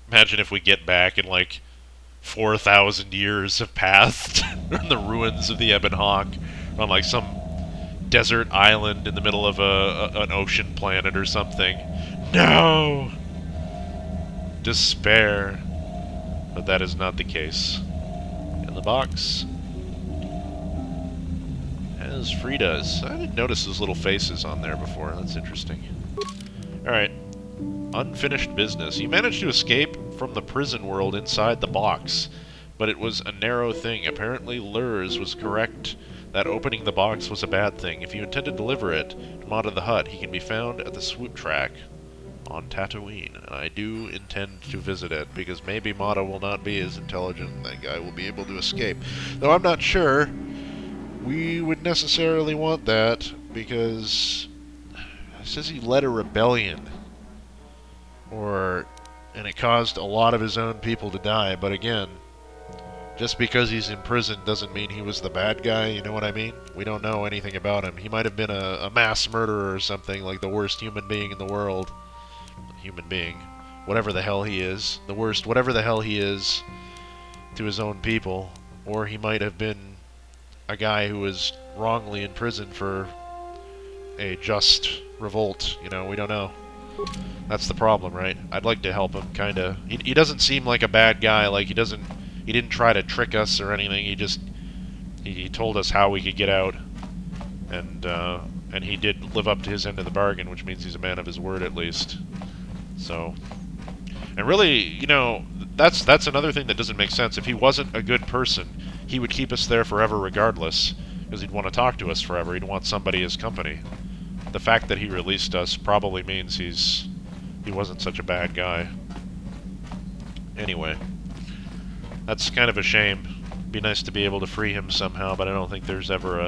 Imagine if we get back and, like, 4,000 years have passed in the ruins of the Ebon Hawk on, like, some desert island in the middle of an ocean planet or something. No! Despair. But that is not the case. In the box has Frida's. I didn't notice those little faces on there before. That's interesting. Alright. Unfinished business. You managed to escape from the prison world inside the box, but it was a narrow thing. Apparently Lurs was correct that opening the box was a bad thing. If you intend to deliver it to Mata the Hutt, he can be found at the swoop track on Tatooine. And I do intend to visit it, because maybe Mata will not be as intelligent and that guy will be able to escape. Though I'm not sure we would necessarily want that, because it says he led a rebellion. And it caused a lot of his own people to die, but again, just because he's in prison doesn't mean he was the bad guy, you know what I mean? We don't know anything about him. He might have been a mass murderer or something, like the worst human being in the world. Human being. Whatever the hell he is. The worst, whatever the hell he is to his own people. Or he might have been a guy who was wrongly in prison for a just revolt, you know, we don't know. That's the problem, right? I'd like to help him, kinda. He doesn't seem like a bad guy, like he didn't try to trick us or anything, he told us how we could get out, and he did live up to his end of the bargain, which means he's a man of his word at least. So, and really, you know, that's another thing that doesn't make sense. If he wasn't a good person, he would keep us there forever regardless, because he'd want to talk to us forever, he'd want somebody as company. The fact that he released us probably means he wasn't such a bad guy. Anyway, that's kind of a shame. It'd be nice to be able to free him somehow, but I don't think there's ever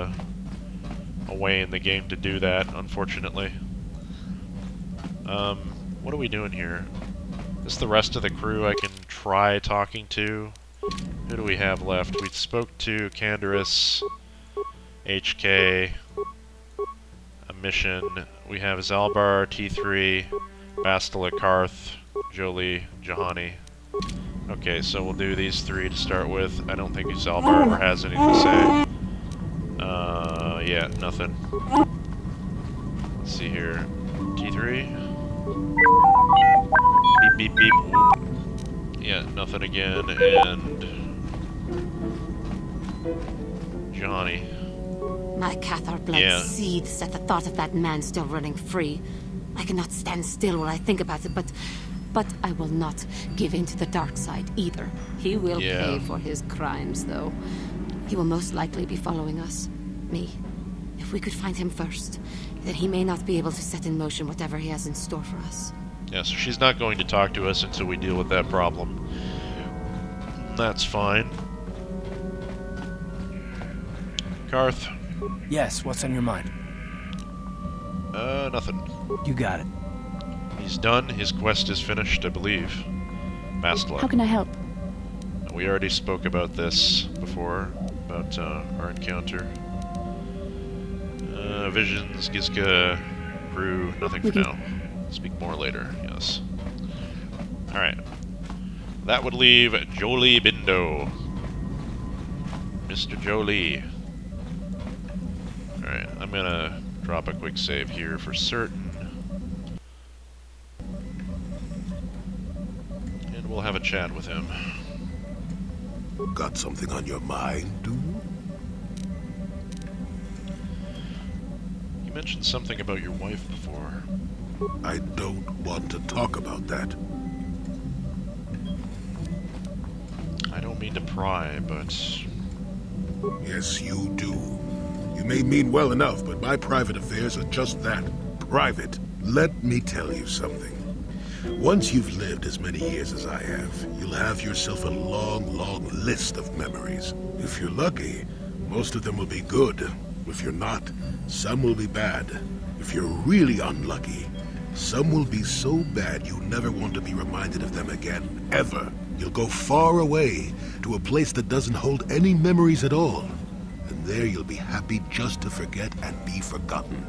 a way in the game to do that, unfortunately. What are we doing here? Is the rest of the crew I can try talking to? Who do we have left? We spoke to Canderous, HK, a mission. We have Zalbar, T3, Bastila, Karth, Jolee, Juhani. Okay, so we'll do these three to start with. I don't think Zalbar ever has anything to say. Yeah, nothing. Let's see here. T3. Beep, beep, beep. Whoop. Yeah, nothing again. And Johnny. My KotOR blood seethes at the thought of that man still running free. I cannot stand still when I think about it, but I will not give in to the dark side either. He will pay for his crimes, though. He will most likely be following us. Me. If we could find him first, then he may not be able to set in motion whatever he has in store for us. Yeah, so she's not going to talk to us until we deal with that problem. That's fine. Karth? Yes, what's on your mind? Nothing. You got it. He's done. His quest is finished, I believe. Bastila. How can I help? We already spoke about this before, about our encounter. Visions, Gizka, crew, nothing for now. Speak more later, yes. Alright. That would leave Jolee Bindo. Mr. Jolee. Alright, I'm gonna drop a quick save here for certain. And we'll have a chat with him. Got something on your mind, dude? You mentioned something about your wife before. I don't want to talk about that. I don't mean to pry, but... Yes, you do. You may mean well enough, but my private affairs are just that. Private. Let me tell you something. Once you've lived as many years as I have, you'll have yourself a long, long list of memories. If you're lucky, most of them will be good. If you're not, some will be bad. If you're really unlucky, some will be so bad you never want to be reminded of them again, ever. You'll go far away, to a place that doesn't hold any memories at all. And there you'll be happy just to forget and be forgotten.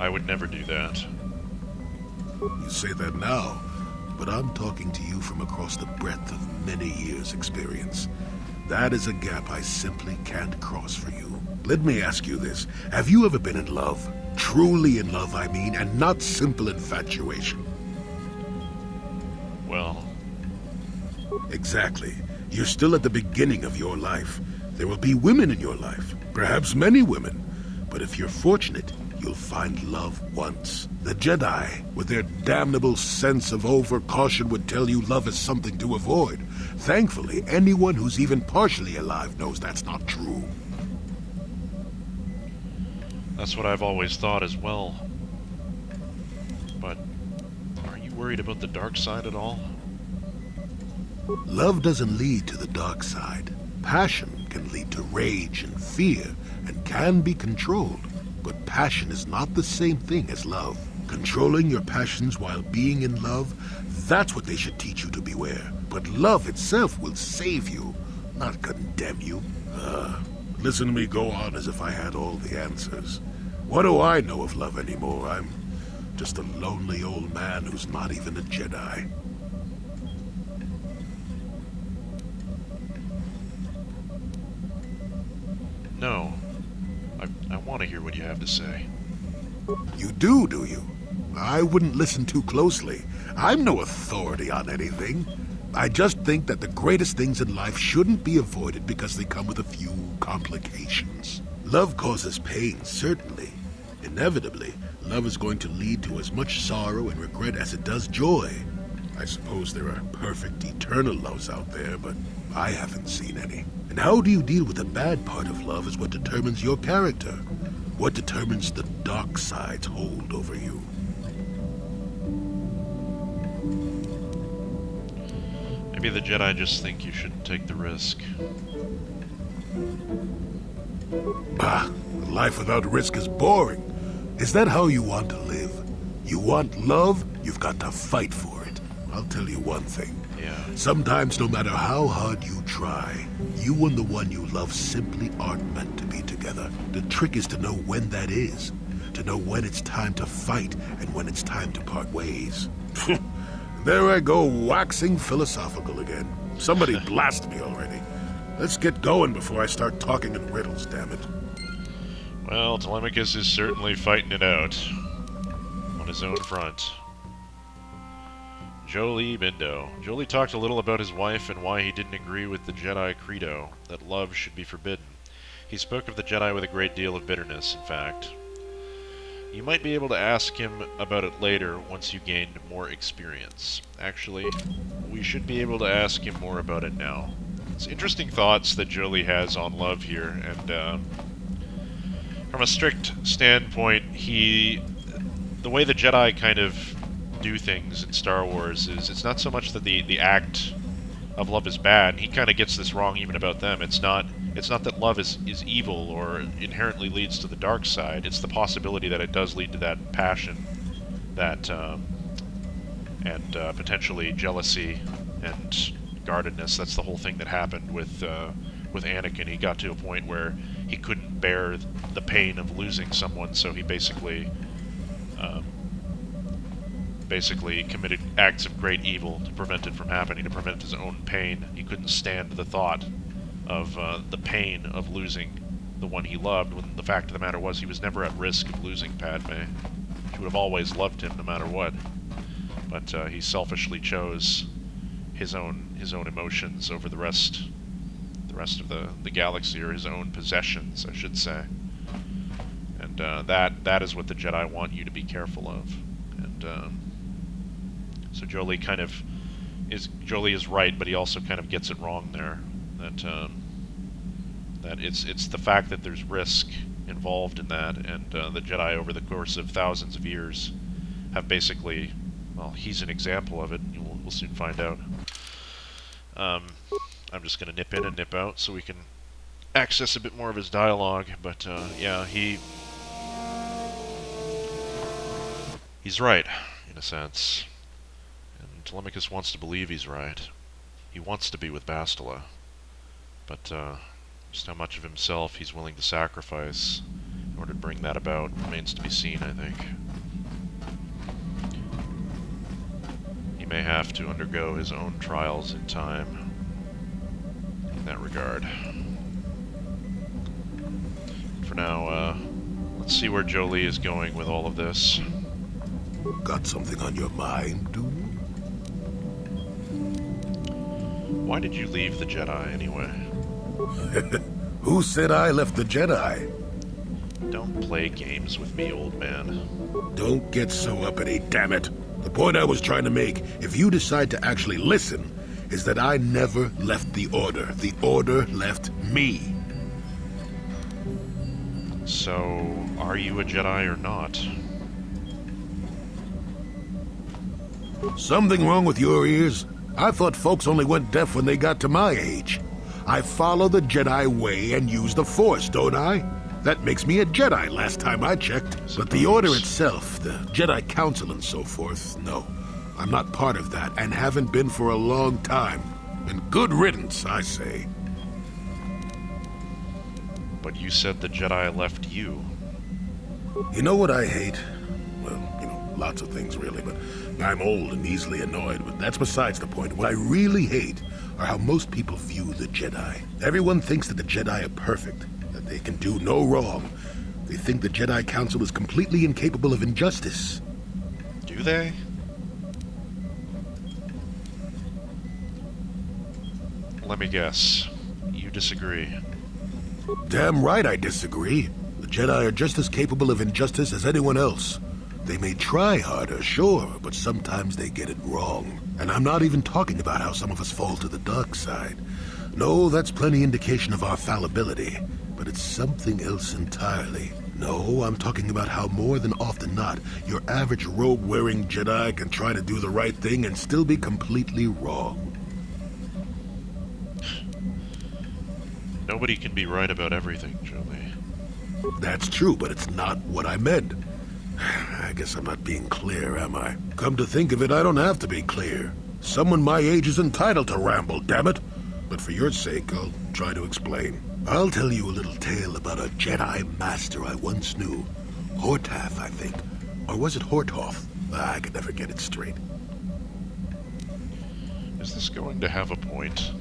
I would never do that. You say that now, but I'm talking to you from across the breadth of many years' experience. That is a gap I simply can't cross for you. Let me ask you this. Have you ever been in love? Truly in love, I mean, and not simple infatuation. Well... Exactly. You're still at the beginning of your life. There will be women in your life, perhaps many women. But if you're fortunate, you'll find love once. The Jedi, with their damnable sense of over-caution, would tell you love is something to avoid. Thankfully, anyone who's even partially alive knows that's not true. That's what I've always thought as well. But are you worried about the dark side at all? Love doesn't lead to the dark side. Passion can lead to rage and fear, and can be controlled. But passion is not the same thing as love. Controlling your passions while being in love, that's what they should teach you to beware. But love itself will save you, not condemn you. Listen to me go on as if I had all the answers. What do I know of love anymore? I'm just a lonely old man who's not even a Jedi. No. I want to hear what you have to say. You do you? I wouldn't listen too closely. I'm no authority on anything. I just think that the greatest things in life shouldn't be avoided because they come with a few complications. Love causes pain, certainly. Inevitably, love is going to lead to as much sorrow and regret as it does joy. I suppose there are perfect eternal loves out there, but I haven't seen any. And how do you deal with the bad part of love is what determines your character. What determines the dark side's hold over you. Maybe the Jedi just think you shouldn't take the risk. Bah, life without risk is boring. Is that how you want to live? You want love, you've got to fight for it. I'll tell you one thing. Yeah. Sometimes, no matter how hard you try, you and the one you love simply aren't meant to be together. The trick is to know when that is. To know when it's time to fight and when it's time to part ways. There I go, waxing philosophical again. Somebody blast me already. Let's get going before I start talking in riddles, damn it. Well, Telemachus is certainly fighting it out. On his own front. Jolee Bindo. Jolee talked a little about his wife and why he didn't agree with the Jedi credo, that love should be forbidden. He spoke of the Jedi with a great deal of bitterness, in fact. You might be able to ask him about it later once you gained more experience. Actually, we should be able to ask him more about it now. It's interesting thoughts that Jolee has on love here, and from a strict standpoint, the way the Jedi kind of do things in Star Wars is it's not so much that the act of love is bad. He kind of gets this wrong even about them. It's not that love is evil or inherently leads to the dark side. It's the possibility that it does lead to that passion, that and potentially jealousy and guardedness. That's the whole thing that happened with Anakin. He got to a point where he couldn't bear the pain of losing someone, so he basically committed acts of great evil to prevent it from happening, to prevent his own pain. He couldn't stand the thought of the pain of losing the one he loved, when the fact of the matter was he was never at risk of losing Padme. She would have always loved him no matter what. But he selfishly chose his own emotions over the rest of the galaxy, or his own possessions, I should say. And that is what the Jedi want you to be careful of. And so Jolee is right, but he also kind of gets it wrong there. That it's the fact that there's risk involved in that, and the Jedi over the course of thousands of years have basically, well, he's an example of it. We'll soon find out. I'm just going to nip in and nip out so we can access a bit more of his dialogue, but yeah, he's right, in a sense. And Telemachus wants to believe he's right. He wants to be with Bastila, but just how much of himself he's willing to sacrifice In order to bring that about remains to be seen, I think. He may have to undergo his own trials in time in that regard. For now, let's see where Jolee is going with all of this. Got something on your mind, dude? Why did you leave the Jedi anyway? Who said I left the Jedi? Don't play games with me, old man. Don't get so uppity, damn it. The point I was trying to make, if you decide to actually listen, is that I never left the Order. The Order left me. So, are you a Jedi or not? Something wrong with your ears? I thought folks only went deaf when they got to my age. I follow the Jedi way and use the Force, don't I? That makes me a Jedi last time I checked. But the Order itself, the Jedi Council and so forth, no. I'm not part of that and haven't been for a long time. And good riddance, I say. But you said the Jedi left you. You know what I hate? Well, lots of things really, but I'm old and easily annoyed, but that's besides the point. What I really hate are how most people view the Jedi. Everyone thinks that the Jedi are perfect, that they can do no wrong. They think the Jedi Council is completely incapable of injustice. Do they? Let me guess. You disagree. Damn right I disagree. The Jedi are just as capable of injustice as anyone else. They may try harder, sure, but sometimes they get it wrong. And I'm not even talking about how some of us fall to the dark side. No, that's plenty indication of our fallibility, but it's something else entirely. No, I'm talking about how more than often not, your average robe-wearing Jedi can try to do the right thing and still be completely wrong. Nobody can be right about everything, Jolee. That's true, but it's not what I meant. I guess I'm not being clear, am I? Come to think of it, I don't have to be clear. Someone my age is entitled to ramble, damn it. But for your sake, I'll try to explain. I'll tell you a little tale about a Jedi master I once knew. Hortath, I think. Or was it Horthoff? I could never get it straight. Is this going to have a point?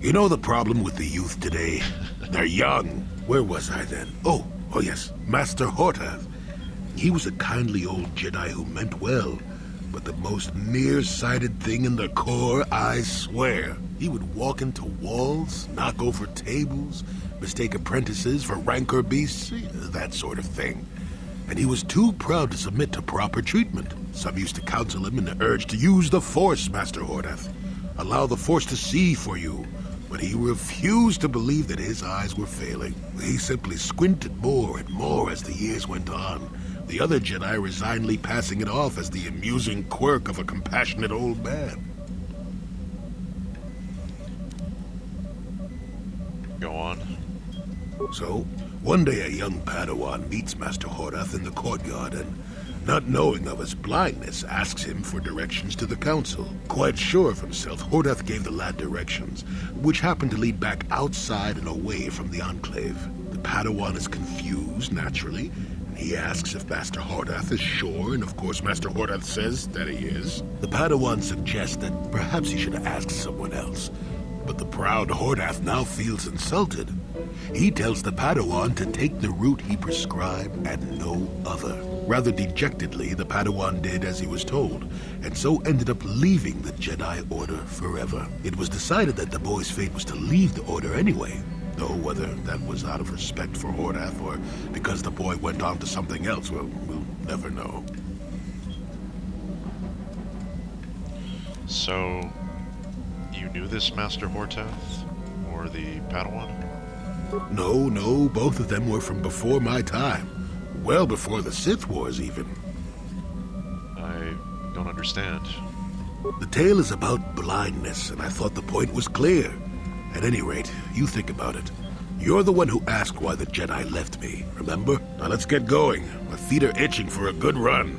You know the problem with the youth today? They're young. Where was I then? Oh yes, Master Hortath. He was a kindly old Jedi who meant well, but the most nearsighted thing in the Corps, I swear. He would walk into walls, knock over tables, mistake apprentices for rancor beasts, that sort of thing. And he was too proud to submit to proper treatment. Some used to counsel him in the urge to use the Force, Master Hortath. Allow the Force to see for you. But he refused to believe that his eyes were failing. He simply squinted more and more as the years went on, the other Jedi resignedly passing it off as the amusing quirk of a compassionate old man. Go on. So, one day a young Padawan meets Master Hortath in the courtyard and, not knowing of his blindness, asks him for directions to the council. Quite sure of himself, Hortath gave the lad directions, which happened to lead back outside and away from the Enclave. The Padawan is confused, naturally, and he asks if Master Hortath is sure, and of course Master Hortath says that he is. The Padawan suggests that perhaps he should ask someone else, but the proud Hortath now feels insulted. He tells the Padawan to take the route he prescribed and no other. Rather dejectedly, the Padawan did as he was told, and so ended up leaving the Jedi Order forever. It was decided that the boy's fate was to leave the Order anyway, though whether that was out of respect for Hortath or because the boy went on to something else, well, we'll never know. So, you knew this Master Hortath? Or the Padawan? No, both of them were from before my time. Well before the Sith Wars, even. I don't understand. The tale is about blindness, and I thought the point was clear. At any rate, you think about it. You're the one who asked why the Jedi left me, remember? Now let's get going. My feet are itching for a good run.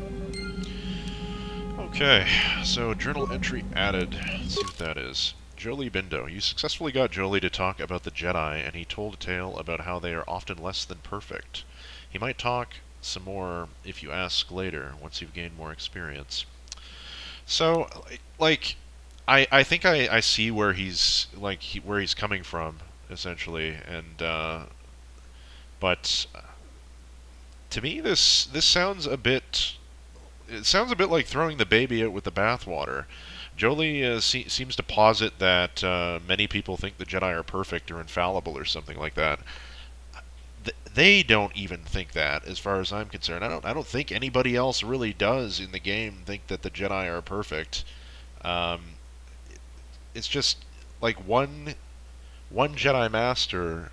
Okay, so journal entry added. Let's see what that is. Jolee Bindo. You successfully got Jolee to talk about the Jedi, and he told a tale about how they are often less than perfect. He might talk some more if you ask later, once you've gained more experience. So, like, I think I see where he's where he's coming from, essentially, and but to me this sounds a bit. It sounds a bit like throwing the baby out with the bathwater. Jolee seems to posit that many people think the Jedi are perfect or infallible or something like that. They don't even think that, as far as I'm concerned. I don't think anybody else really does in the game think that the Jedi are perfect. Um, it's just like one Jedi Master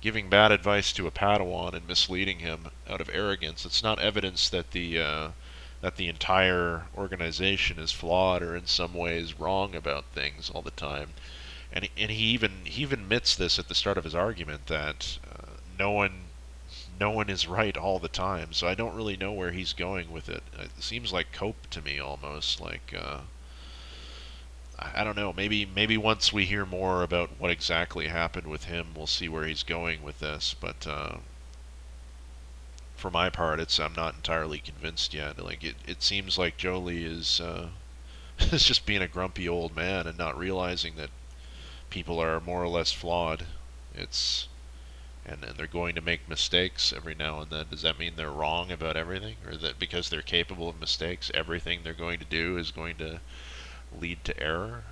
giving bad advice to a Padawan and misleading him out of arrogance. It's not evidence that the entire organization is flawed or in some ways wrong about things all the time. And he even admits this at the start of his argument that no one is right all the time. So I don't really know where he's going with it. It seems like cope to me almost. Like I don't know. Maybe once we hear more about what exactly happened with him, we'll see where he's going with this. But for my part, I'm not entirely convinced yet. Like it seems like Jolee is is just being a grumpy old man and not realizing that people are more or less flawed. It's and they're going to make mistakes every now and then. Does that mean they're wrong about everything, or that because they're capable of mistakes, everything they're going to do is going to lead to error?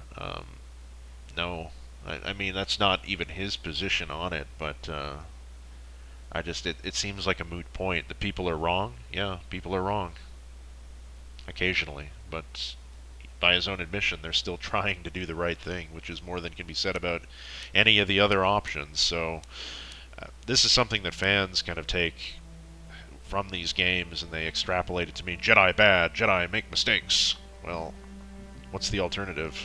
No, I mean that's not even his position on it, but it seems like a moot point. The people are wrong. Yeah, people are wrong. Occasionally, but by his own admission, they're still trying to do the right thing, which is more than can be said about any of the other options. So this is something that fans kind of take from these games and they extrapolate it to mean Jedi bad, Jedi make mistakes. Well, what's the alternative?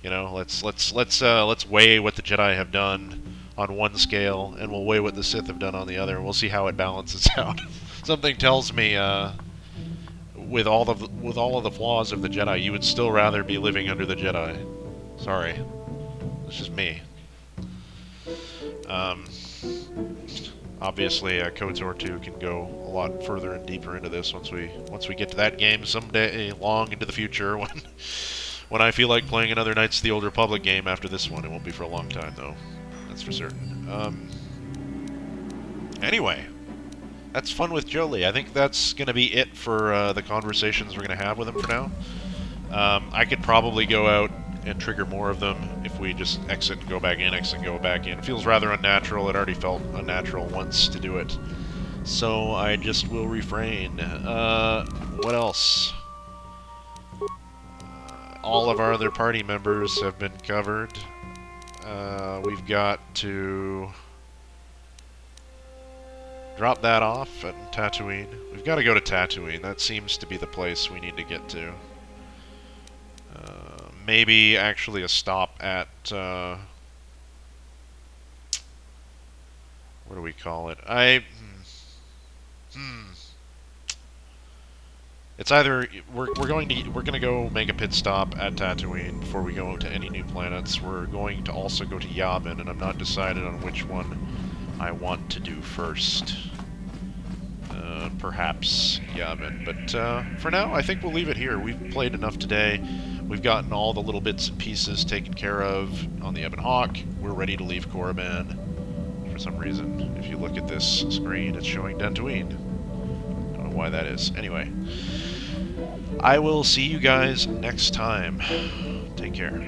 You know, let's weigh what the Jedi have done on one scale, and we'll weigh what the Sith have done on the other, and we'll see how it balances out. Something tells me, with all of the flaws of the Jedi, you would still rather be living under the Jedi. Sorry, it's just me. Obviously, KotOR 2 can go a lot further and deeper into this once we get to that game someday long into the future when I feel like playing another Knights of the Old Republic game after this one. It won't be for a long time though, that's for certain. Anyway, that's fun with Jolee. I think that's gonna be it for the conversations we're gonna have with him for now. I could probably go out and trigger more of them if we just exit and go back in, exit and go back in. It feels rather unnatural. It already felt unnatural once to do it. So I just will refrain. What else? All of our other party members have been covered. We've got to drop that off at Tatooine. We've got to go to Tatooine. That seems to be the place we need to get to. Maybe actually a stop at, what do we call it? It's either we're gonna go make a pit stop at Tatooine before we go to any new planets. We're going to also go to Yavin, and I'm not decided on which one I want to do first. Perhaps Yavin, but for now I think we'll leave it here. We've played enough today. We've gotten all the little bits and pieces taken care of on the Ebon Hawk. We're ready to leave Korriban. For some reason, if you look at this screen, it's showing Dantooine. Don't know why that is. Anyway, I will see you guys next time. Take care.